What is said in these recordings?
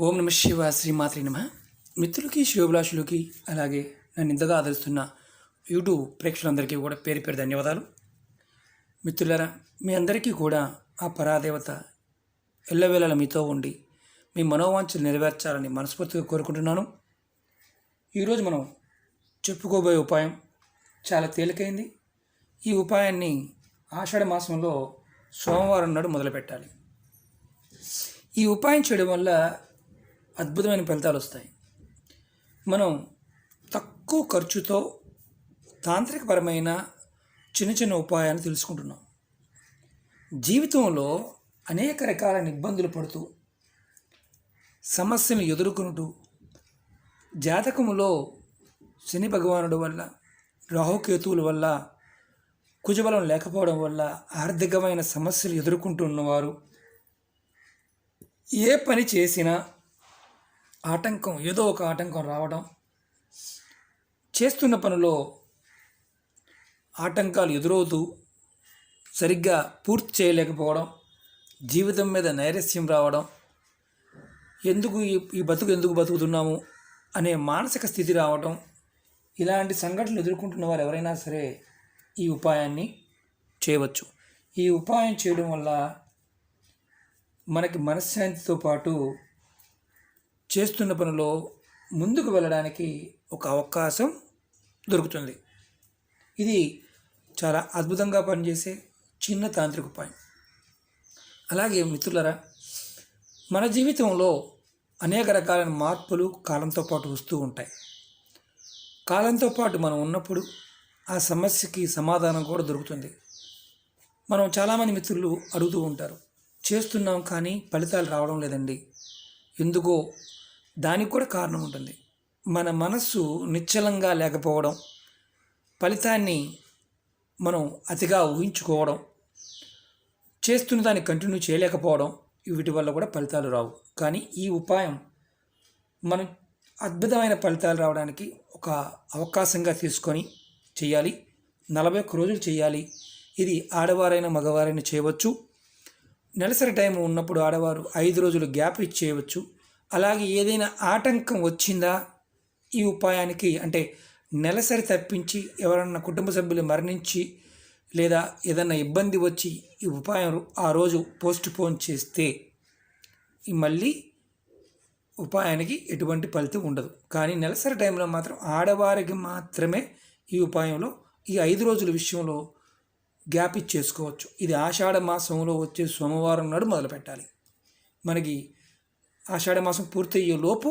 ఓం నమ శివ శ్రీమాత్రి నమ. మిత్రులకి శివభిలాషులకి అలాగే నన్ను ఇంతగా ఆదరిస్తున్న యూట్యూబ్ ప్రేక్షకులందరికీ కూడా పేరు పేరు ధన్యవాదాలు. మిత్రులారా, మీ అందరికీ కూడా ఆ పరాదేవత ఎల్లవేళలా మీతో ఉండి మీ మనోవాంఛలు నెరవేర్చాలని మనస్ఫూర్తిగా కోరుకుంటున్నాను. ఈరోజు మనం చెప్పుకోబోయే ఉపాయం చాలా తేలికైంది. ఈ ఉపాయాన్ని ఆషాఢ మాసంలో సోమవారం నాడు మొదలుపెట్టాలి. ఈ ఉపాయం చేయడం వల్ల అద్భుతమైన ఫలితాలు వస్తాయి. మనం తక్కువ ఖర్చుతో తాంత్రికపరమైన చిన్న చిన్న ఉపాయాలు తెలుసుకుంటున్నాం. జీవితంలో అనేక రకాలైన ఇబ్బందులు పడుతూ సమస్యలను ఎదుర్కొంటూ జాతకములో శని భగవానుడి వల్ల, రాహుకేతువుల వల్ల, కుజబలం లేకపోవడం వల్ల ఆర్థికమైన సమస్యలు ఎదుర్కొంటున్నవారు ఏ పని చేసినా ఏదో ఒక ఆటంకం రావడం, చేస్తున్న పనిలో ఆటంకాలు ఎదురవుతూ సరిగ్గా పూర్తి చేయలేకపోవడం, జీవితం మీద నైరస్యం రావడం, ఈ బతుకు ఎందుకు బతుకుతున్నాము అనే మానసిక స్థితి రావడం, ఇలాంటి సంఘటనలు ఎదుర్కొంటున్న వారు ఎవరైనా సరే ఈ ఉపాయాన్ని చేయవచ్చు. ఈ ఉపాయం చేయడం వల్ల మనకి మనశ్శాంతితో పాటు చేస్తున్న పనిలో ముందుకు వెళ్ళడానికి ఒక అవకాశం దొరుకుతుంది. ఇది చాలా అద్భుతంగా పనిచేసే చిన్న తాంత్రిక ఉపాయం. అలాగే మిత్రులారా, మన జీవితంలో అనేక రకాలైన మార్పులు కాలంతో పాటు వస్తూ ఉంటాయి. కాలంతో పాటు మనం ఉన్నప్పుడు ఆ సమస్యకి సమాధానం కూడా దొరుకుతుంది. మనం చాలామంది మిత్రులు అడుగుతూ ఉంటారు, చేస్తున్నాం కానీ ఫలితాలు రావడం లేదండి, ఎందుకో. దానికి కూడా కారణం ఉంటుంది. మన మనస్సు నిశ్చలంగా లేకపోవడం, ఫలితాన్ని మనం అతిగా ఊహించుకోవడం, చేస్తున్న దాన్ని కంటిన్యూ చేయలేకపోవడం, వీటి వల్ల కూడా ఫలితాలు రావు. కానీ ఈ ఉపాయం మనం అద్భుతమైన ఫలితాలు రావడానికి ఒక అవకాశంగా తీసుకొని చేయాలి. 41 రోజులు చేయాలి. ఇది ఆడవారైనా మగవారైనా చేయవచ్చు. నెలసరి టైం ఉన్నప్పుడు ఆడవారు 5 రోజులు గ్యాప్ ఇచ్చి చేయవచ్చు. అలాగే ఏదైనా ఆటంకం వచ్చిందా ఈ ఉపాయానికి, అంటే నెలసరి తప్పించి ఎవరన్నా కుటుంబ సభ్యులు మరణించి లేదా ఏదన్నా ఇబ్బంది వచ్చి ఈ ఉపాయం ఆ రోజు పోస్ట్ పోన్ చేస్తే మళ్ళీ ఉపాయానికి ఎటువంటి ఫలితం ఉండదు. కానీ నెలసరి టైంలో మాత్రం ఆడవారికి మాత్రమే ఈ ఉపాయంలో ఈ 5 రోజుల విషయంలో గ్యాప్ ఇచ్చేసుకోవచ్చు. ఇది ఆషాఢ మాసంలో వచ్చే సోమవారం నాడు మొదలు పెట్టాలి. మనకి ఆషాఢ మాసం పూర్తయ్యే లోపు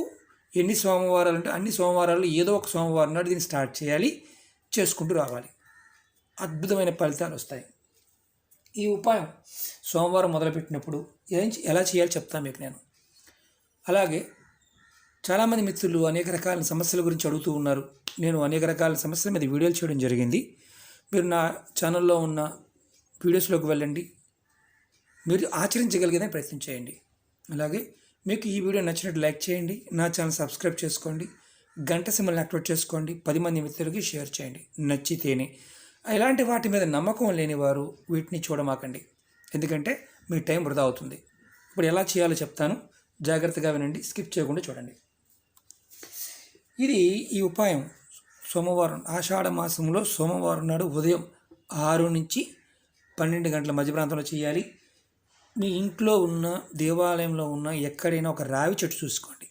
ఎన్ని సోమవారాలు అంటే అన్ని సోమవారాలు ఏదో ఒక సోమవారం నాడు దీన్ని స్టార్ట్ చేయాలి, చేసుకుంటూ రావాలి. అద్భుతమైన ఫలితాలు వస్తాయి. ఈ ఉపాయం సోమవారం మొదలుపెట్టినప్పుడు ఎలా చేయాలో చెప్తాను మీకు నేను. అలాగే చాలామంది మిత్రులు అనేక రకాల సమస్యల గురించి అడుగుతూ ఉన్నారు. నేను అనేక రకాల సమస్యల మీద వీడియోలు చేయడం జరిగింది. మీరు నా ఛానల్లో ఉన్న వీడియోస్లోకి వెళ్ళండి, మీరు ఆచరించగలిగేదని ప్రయత్నం చేయండి. అలాగే మీకు ఈ వీడియో నచ్చినట్టు లైక్ చేయండి, నా ఛానల్ సబ్స్క్రైబ్ చేసుకోండి, గంట సింబల్ని యాక్టివేట్ చేసుకోండి, 10 మంది మిత్రులకి షేర్ చేయండి నచ్చితేనే. ఇలాంటి వాటి మీద నమ్మకం లేని వారు వీటిని చూడమాకండి, ఎందుకంటే మీ టైం వృధా అవుతుంది. ఇప్పుడు ఎలా చేయాలో చెప్తాను, జాగ్రత్తగా వినండి, స్కిప్ చేయకుండా చూడండి. ఈ ఉపాయం సోమవారం, ఆషాఢ మాసంలో సోమవారం నాడు ఉదయం 6 నుంచి 12 గంటల మధ్య ప్రాంతంలో చేయాలి. మీ ఇంట్లో ఉన్న, దేవాలయంలో ఉన్న ఎక్కడైనా ఒక రావి చెట్టు చూసుకోండి.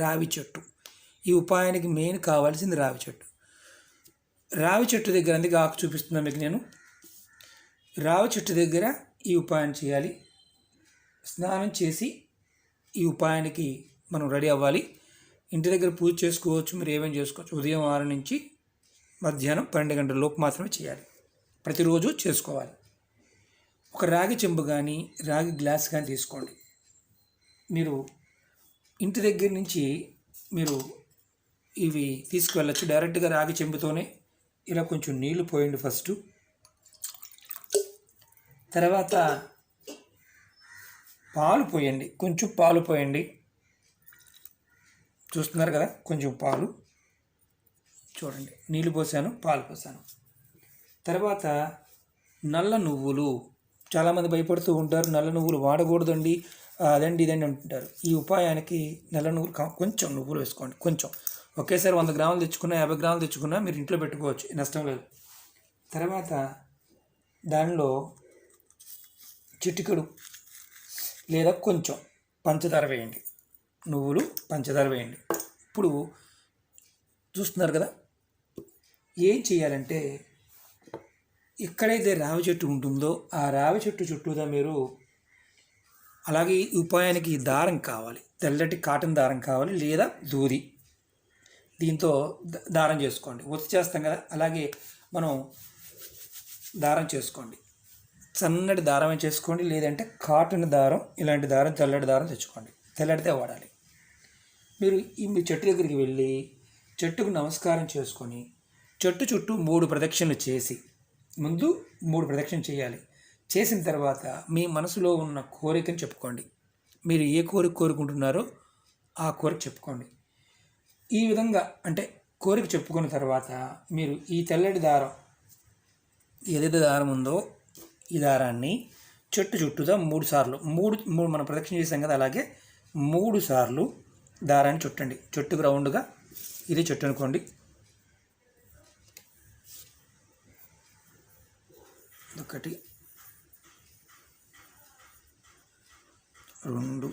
రావి చెట్టు ఈ ఉపాయానికి మెయిన్ కావాల్సింది రావి చెట్టు. రావి చెట్టు దగ్గర, అందుకే ఆకు చూపిస్తున్నాను మీకు నేను. రావి చెట్టు దగ్గర ఈ ఉపాయం చేయాలి. స్నానం చేసి ఈ ఉపాయానికి మనం రెడీ అవ్వాలి. ఇంటి దగ్గర పూజ చేసుకోవచ్చు, మీరు ఏమేమి చేసుకోవచ్చు. ఉదయం 6 నుంచి మధ్యాహ్నం 12 గంటల లోపు మాత్రమే చేయాలి. ప్రతిరోజు చేసుకోవాలి. ఒక రాగి చెంబు కానీ రాగి గ్లాస్ కానీ తీసుకోండి. మీరు ఇంటి దగ్గర నుంచి మీరు ఇవి తీసుకువెళ్ళచ్చు. డైరెక్ట్గా రాగి చెంబుతోనే ఇలా కొంచెం నీళ్లు పోయండి ఫస్ట్. తర్వాత పాలు పోయండి, కొంచెం పాలు పోయండి. చూస్తున్నారు కదా, కొంచెం పాలు చూడండి. నీళ్ళు పోసాను, పాలు పోసాను. తర్వాత నల్ల నువ్వులు, చాలామంది భయపడుతూ ఉంటారు, నల్ల నువ్వులు వాడకూడదండి, అదండి ఇదండి అంటుంటారు. ఈ ఉపాయానికి నెల నువ్వులు కొంచెం నువ్వులు వేసుకోండి. కొంచెం ఒకేసారి 100 గ్రాములు తెచ్చుకున్నా 50 గ్రాములు తెచ్చుకున్నా మీరు ఇంట్లో పెట్టుకోవచ్చు, నష్టం లేదు. తర్వాత దానిలో చిటికెడు లేదా కొంచెం పంచదార వేయండి. నువ్వులు పంచదార వేయండి. ఇప్పుడు చూస్తున్నారు కదా, ఏం చేయాలంటే ఎక్కడైతే రావి చెట్టు ఉంటుందో ఆ రావి చెట్టు చుట్టూదా మీరు, అలాగే ఈ ఉపాయానికి దారం కావాలి, తెల్లటి కాటన్ దారం కావాలి లేదా దూది, దీంతో దారం చేసుకోండి. ఒత్తి చేస్తాం కదా, అలాగే మనం దారం చేసుకోండి. సన్నటి దారమే చేసుకోండి, లేదంటే కాటన్ దారం, ఇలాంటి దారం తెల్లటి దారం తెచ్చుకోండి. తెల్లటితే వాడాలి. మీరు మీ చెట్టు దగ్గరికి వెళ్ళి చెట్టుకు నమస్కారం చేసుకొని చెట్టు చుట్టూ 3 ప్రదక్షిణలు చేసి, ముందు 3 ప్రదక్షిణలు చేయాలి. చేసిన తర్వాత మీ మనసులో ఉన్న కోరికను చెప్పుకోండి. మీరు ఏ కోరిక కోరుకుంటున్నారో ఆ కోరిక చెప్పుకోండి. ఈ విధంగా అంటే కోరిక చెప్పుకున్న తర్వాత మీరు ఈ తెల్లటి దారం, ఏదైతే దారం ఉందో ఈ దారాన్ని చెట్టు చుట్టూదా 3 సార్లు, మూడు మనం ప్రదక్షిణ చేసాం కదా, అలాగే 3 సార్లు దారాన్ని చుట్టండి. చెట్టుకు రౌండ్గా, ఇది చెట్టు అనుకోండి, ఒకటి 2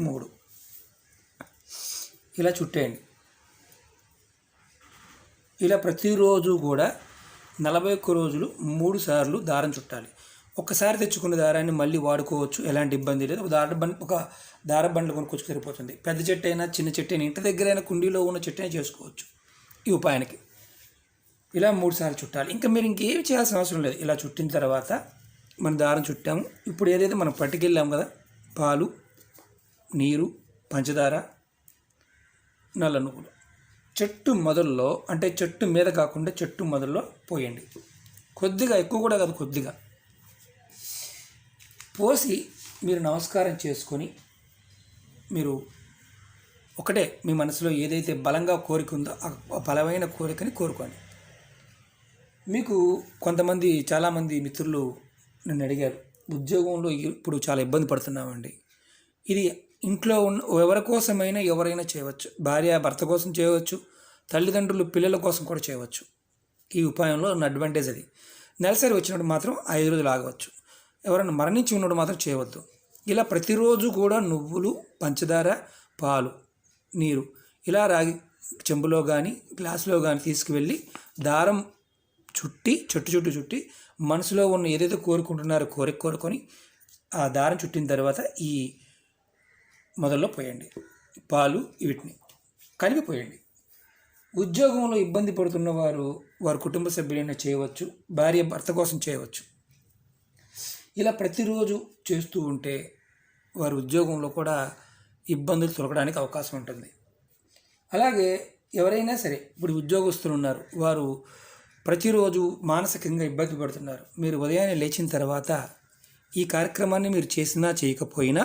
3 ఇలా చుట్టేయండి. ఇలా ప్రతిరోజు కూడా 41 రోజులు 3 సార్లు దారం చుట్టాలి. ఒక్కసారి తెచ్చుకున్న దారాన్ని మళ్ళీ వాడుకోవచ్చు, ఎలాంటి ఇబ్బంది లేదు. ఒక దార బండ్లు కొనుక్కొచ్చి సరిపోతుంది. పెద్ద చెట్టు అయినా చిన్న చెట్టు అయినా, ఇంటి దగ్గరైనా కుండీలో ఉన్న చెట్టు అయినా చేసుకోవచ్చు ఈ ఉపాయానికి. ఇలా 3 సార్లు చుట్టాలి. ఇంకా మీరు ఇంకేమి చేయాల్సిన అవసరం లేదు. ఇలా చుట్టిన తర్వాత మనం దారం చుట్టాము. ఇప్పుడు ఏదైతే మనం పట్టుకెళ్ళాము కదా, పాలు, నీరు, పంచదార, నల్ల నువ్వులు, చెట్టు మొదల్లో, అంటే చెట్టు మీద కాకుండా చెట్టు మొదల్లో పోయండి. కొద్దిగా, ఎక్కువ కూడా కాదు, కొద్దిగా పోసి మీరు నమస్కారం చేసుకొని, మీరు ఒకటే మీ మనసులో ఏదైతే బలంగా కోరిక ఉందో ఆ బలమైన కోరికని కోరుకోండి. మీకు కొంతమంది, చాలామంది మిత్రులు నన్ను అడిగారు, ఉద్యోగంలో ఇప్పుడు చాలా ఇబ్బంది పడుతున్నామండి. ఇది ఇంట్లో ఉన్న ఎవరి కోసమైనా ఎవరైనా చేయవచ్చు. భార్య భర్త కోసం చేయవచ్చు, తల్లిదండ్రులు పిల్లల కోసం కూడా చేయవచ్చు. ఈ ఉపాయంలో ఉన్న అడ్వాంటేజ్ అది. నెలసరి వచ్చినప్పుడు మాత్రం 5 రోజులు ఆగవచ్చు. ఎవరైనా మరణించి ఉన్నప్పుడు మాత్రం చేయవద్దు. ఇలా ప్రతిరోజు కూడా నువ్వులు, పంచదార, పాలు, నీరు ఇలా రాగి చెంబులో కానీ గ్లాసులో కానీ తీసుకువెళ్ళి దారం చుట్టి, చెట్టు చుట్టూ చుట్టి, మనసులో ఉన్న ఏదైతే కోరుకుంటున్నారో కోరుకొని ఆ దారం చుట్టిన తర్వాత ఈ మొదల్లో పోయండి. పాలు వీటిని కలిపిపోయండి. ఉద్యోగంలో ఇబ్బంది పడుతున్న వారి కుటుంబ సభ్యులైనా చేయవచ్చు, భార్య భర్త కోసం చేయవచ్చు. ఇలా ప్రతిరోజు చేస్తూ ఉంటే వారి ఉద్యోగంలో కూడా ఇబ్బందులు తొలగడానికి అవకాశం ఉంటుంది. అలాగే ఎవరైనా సరే, ఇప్పుడు ఉద్యోగస్తులు ఉన్నారు, వారు ప్రతిరోజు మానసికంగా ఇబ్బంది పడుతున్నారు. మీరు ఉదయాన్నే లేచిన తర్వాత ఈ కార్యక్రమాన్ని మీరు చేసినా చేయకపోయినా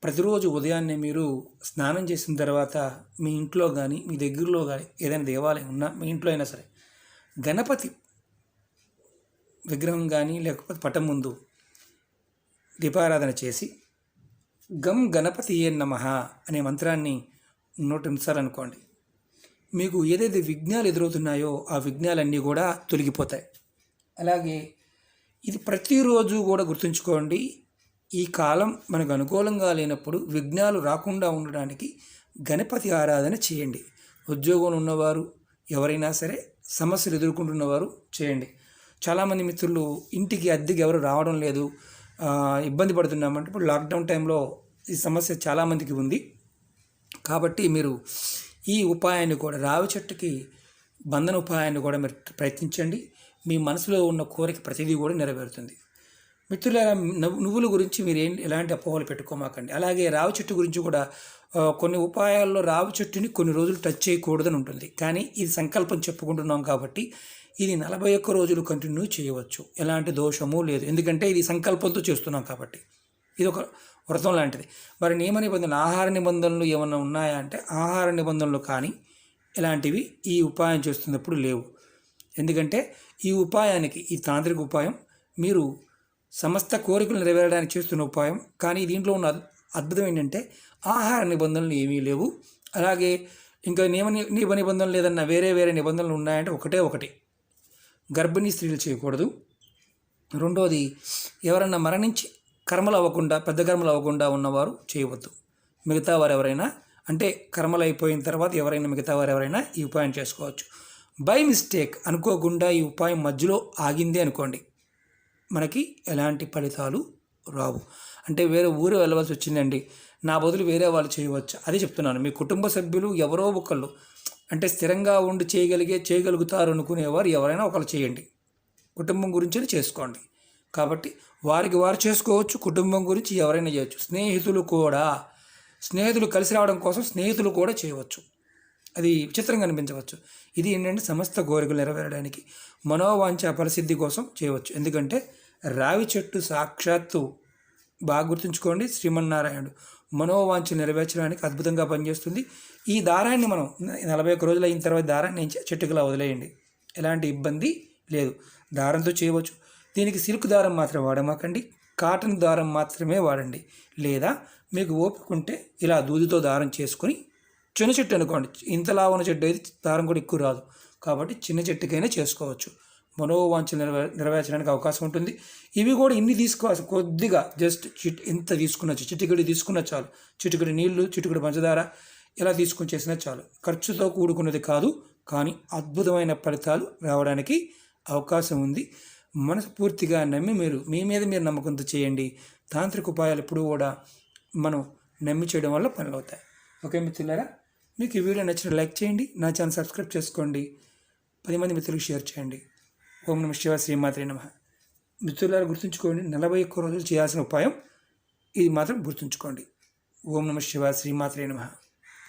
ప్రతిరోజు ఉదయాన్నే మీరు స్నానం చేసిన తర్వాత మీ ఇంట్లో కానీ మీ దగ్గరలో కానీ ఏదైనా దేవాలయం ఉన్నా, మీ ఇంట్లో అయినా సరే, గణపతి విగ్రహం కానీ లేకపోతే పటం ముందు దీపారాధన చేసి గం గణపతియే నమః అనే మంత్రాన్ని 108 సార్లు అనుకోండి. మీకు ఏదైతే విఘ్నాలు ఎదురవుతున్నాయో ఆ విఘ్నాలన్నీ కూడా తొలగిపోతాయి. అలాగే ఇది ప్రతిరోజు కూడా గుర్తుంచుకోండి. ఈ కాలం మనకు అనుకూలంగా లేనప్పుడు విఘ్నాలు రాకుండా ఉండడానికి గణపతి ఆరాధన చేయండి. ఉద్యోగంలో ఉన్నవారు ఎవరైనా సరే, సమస్యలు ఎదుర్కొంటున్నవారు చేయండి. చాలామంది మిత్రులు ఇంటికి అద్దెకి ఎవరు రావడం లేదు, ఇబ్బంది పడుతున్నామంటే, ఇప్పుడు లాక్డౌన్ టైంలో ఈ సమస్య చాలామందికి ఉంది. కాబట్టి మీరు ఈ ఉపాయాన్ని కూడా, రావి చెట్టుకి బంధన ఉపాయాన్ని కూడా మీరు ప్రయత్నించండి. మీ మనసులో ఉన్న కోరిక ప్రతిదీ కూడా నెరవేరుతుంది. మిత్రులారా, నువ్వుల గురించి మీరు ఎలాంటి అపోహలు పెట్టుకోమాకండి. అలాగే రావి చెట్టు గురించి కూడా కొన్ని ఉపాయాల్లో రావి చెట్టుని కొన్ని రోజులు టచ్ చేయకూడదని ఉంటుంది. కానీ ఇది సంకల్పం చెప్పుకుంటున్నాం కాబట్టి ఇది 41 రోజులు కంటిన్యూ చేయవచ్చు, ఎలాంటి దోషము లేదు. ఎందుకంటే ఇది సంకల్పంతో చేస్తున్నాం కాబట్టి ఇది ఒక వ్రతం లాంటిది. మరి నియమ నిబంధనలు, ఆహార నిబంధనలు ఏమన్నా ఉన్నాయా అంటే ఆహార నిబంధనలు కానీ ఇలాంటివి ఈ ఉపాయం చేస్తున్నప్పుడు లేవు. ఎందుకంటే ఈ ఉపాయానికి, ఈ తాంత్రిక ఉపాయం మీరు సమస్త కోరికలు నెరవేరడానికి చేస్తున్న ఉపాయం. కానీ దీంట్లో ఉన్న అద్భుతం ఏంటంటే ఆహార నిబంధనలు ఏమీ లేవు. అలాగే ఇంకా నియమ నిబంధనలు లేదన్నా వేరే నిబంధనలు ఉన్నాయంటే ఒకటి గర్భిణీ స్త్రీలు చేయకూడదు. రెండోది ఎవరన్నా మరణించి కర్మలు అవ్వకుండా పెద్ద కర్మలు అవ్వకుండా ఉన్నవారు చేయవద్దు. మిగతా వారు ఎవరైనా అంటే కర్మలు అయిపోయిన తర్వాత మిగతా వారు ఎవరైనా ఈ ఉపాయం చేసుకోవచ్చు. బై మిస్టేక్ అనుకోకుండా ఈ ఉపాయం మధ్యలో ఆగింది అనుకోండి, మనకి ఎలాంటి ఫలితాలు రావు. అంటే వేరే ఊరు వెళ్ళవలసి వచ్చిందండి, నా బదులు వేరే వాళ్ళు చేయవచ్చు, అది చెప్తున్నాను. మీ కుటుంబ సభ్యులు ఎవరో ఒకళ్ళు అంటే స్థిరంగా ఉండి చేయగలుగుతారు అనుకునేవారు ఎవరైనా ఒకళ్ళు చేయండి. కుటుంబం గురించి చేసుకోండి. కాబట్టి వారికి వారు చేసుకోవచ్చు, కుటుంబం గురించి ఎవరైనా చేయవచ్చు. స్నేహితులు కలిసి రావడం కోసం స్నేహితులు కూడా చేయవచ్చు. అది విచిత్రంగా అనిపించవచ్చు. ఇది ఏంటంటే సమస్త కోరికలు నెరవేరడానికి, మనోవాంఛ పరిసిద్ధి కోసం చేయవచ్చు. ఎందుకంటే రావి చెట్టు సాక్షాత్తు బాగా గుర్తుంచుకోండి, శ్రీమన్నారాయణుడు మనోవాంఛ నెరవేర్చడానికి అద్భుతంగా పనిచేస్తుంది. ఈ దారాన్ని మనం 41 రోజులు అయిన తర్వాత దారాన్ని చెట్టుకులా వదిలేయండి, ఎలాంటి ఇబ్బంది లేదు, దారంతో చేయవచ్చు. దీనికి సిల్క్ దారం మాత్రం వాడమాకండి, కాటన్ దారం మాత్రమే వాడండి. లేదా మీకు ఓపిక ఉంటే ఇలా దూదితో దారం చేసుకొని, చిన్న చెట్టు అనుకోండి, ఇంతలా ఉన్న చెట్టు అయితే దారం కూడా ఎక్కువ రాదు, కాబట్టి చిన్న చెట్టుకైనా చేసుకోవచ్చు. మనోవాంఛలు నెరవేర్చడానికి అవకాశం ఉంటుంది. ఇవి కూడా ఇన్ని తీసుకోవాలి, కొద్దిగా జస్ట్ ఇంత తీసుకున్నచ్చు, చిటికడి తీసుకున్న చాలు. చిటికడి నీళ్లు, చిటికడి పంచదార ఇలా తీసుకొని చేసినా చాలు. ఖర్చుతో కూడుకున్నది కాదు, కానీ అద్భుతమైన ఫలితాలు రావడానికి అవకాశం ఉంది. మనస్ఫూర్తిగా నమ్మి మీ మీద మీరు నమ్మకంతో చేయండి. తాంత్రిక ఉపాయాలు ఎప్పుడూ కూడా మనం నమ్మి చేయడం వల్ల పనులు అవుతాయి. ఓకే మిత్రులారా, మీకు ఈ వీడియో నచ్చిన లైక్ చేయండి, నా ఛానల్ సబ్స్క్రైబ్ చేసుకోండి, 10 మంది మిత్రులకు షేర్ చేయండి. ఓం నమః శివాయ, శ్రీమాత్రే నమః. మిత్రులారా గుర్తుంచుకోండి, 41 రోజులు చేయాల్సిన ఉపాయం ఇది మాత్రం గుర్తుంచుకోండి. ఓం నమః శివాయ, శ్రీమాత్రే నమః.